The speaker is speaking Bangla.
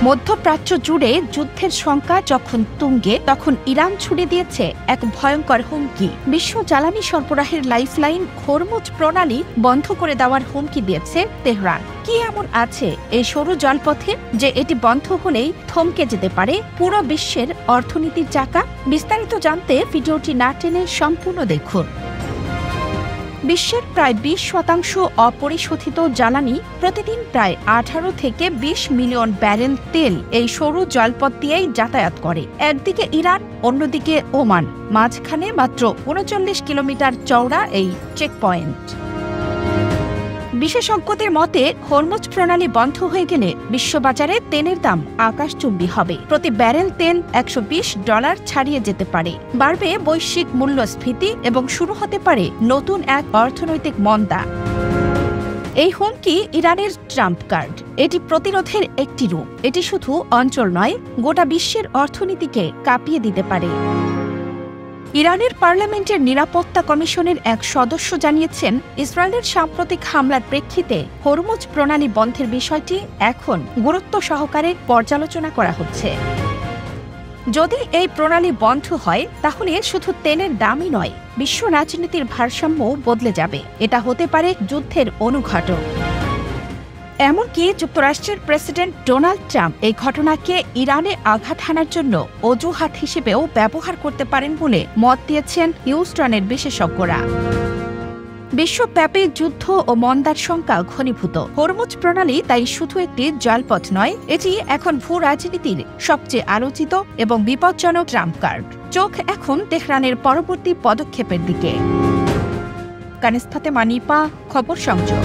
মধ্যপ্রাচ্য জুড়ে যুদ্ধের শঙ্কা যখন তুঙ্গে, তখন ইরান ছুড়ে দিয়েছে এক ভয়ঙ্কর হুমকি। বিশ্ব জ্বালানি সরবরাহের লাইফলাইন হরমুজ প্রণালী বন্ধ করে দেওয়ার হুমকি দিয়েছে তেহরান। কি এমন আছে এই সরু জলপথে যে এটি বন্ধ হলেই থমকে যেতে পারে পুরো বিশ্বের অর্থনীতির চাকা? বিস্তারিত জানতে ভিডিওটি না টেনে সম্পূর্ণ দেখুন। বিশ্বের প্রায় 20% অপরিশোধিত জ্বালানি, প্রতিদিন প্রায় 18 থেকে 20 মিলিয়ন ব্যারেল তেল এই সরু জলপথ দিয়েই যাতায়াত করে। একদিকে ইরান, অন্যদিকে ওমান, মাঝখানে মাত্র 39 কিলোমিটার চওড়া এই চেকপয়েন্ট। বিশেষজ্ঞদের মতে হরমুজ প্রণালী বন্ধ হয়ে গেলে বিশ্ববাজারে তেলের দাম আকাশচুম্বী হবে। প্রতি ব্যারেল তেল $120 ছাড়িয়ে যেতে পারে। বাড়বে বৈশ্বিক মূল্যস্ফীতি এবং শুরু হতে পারে নতুন এক অর্থনৈতিক মন্দা। এই হুমকি ইরানের ট্রাম্প কার্ড। এটি প্রতিরোধের একটি রূপ। এটি শুধু অঞ্চল নয়, গোটা বিশ্বের অর্থনীতিকে কাঁপিয়ে দিতে পারে। ইরানের পার্লামেন্টের নিরাপত্তা কমিশনের এক সদস্য জানিয়েছেন, ইসরায়েলের সাম্প্রতিক হামলার প্রেক্ষিতে হরমুজ প্রণালী বন্ধের বিষয়টি এখন গুরুত্ব সহকারে পর্যালোচনা করা হচ্ছে। যদি এই প্রণালী বন্ধ হয়, তাহলে শুধু তেলের দামই নয়, বিশ্ব রাজনীতির ভারসাম্যও বদলে যাবে। এটা হতে পারে যুদ্ধের অনুঘটক। এমনকি যুক্তরাষ্ট্রের প্রেসিডেন্ট ডোনাল্ড ট্রাম্প এই ঘটনাকে ইরানে আঘাত হানার জন্য অজুহাত হিসেবেও ব্যবহার করতে পারেন বলে মত দিয়েছেন হিউস্টনের বিশেষজ্ঞরা। বিশ্বব্যাপী যুদ্ধ ও মন্দার শঙ্কা ঘনীভূত। হরমুজ প্রণালী তাই শুধু একটি জলপথ নয়, এটি এখন ভূ রাজনীতির সবচেয়ে আলোচিত এবং বিপজ্জনক ট্রাম্প কার্ড। চোখ এখন তেহরানের পরবর্তী পদক্ষেপের দিকে। কানিজ ফাতেমা, নিপা, খবর সংযোগ।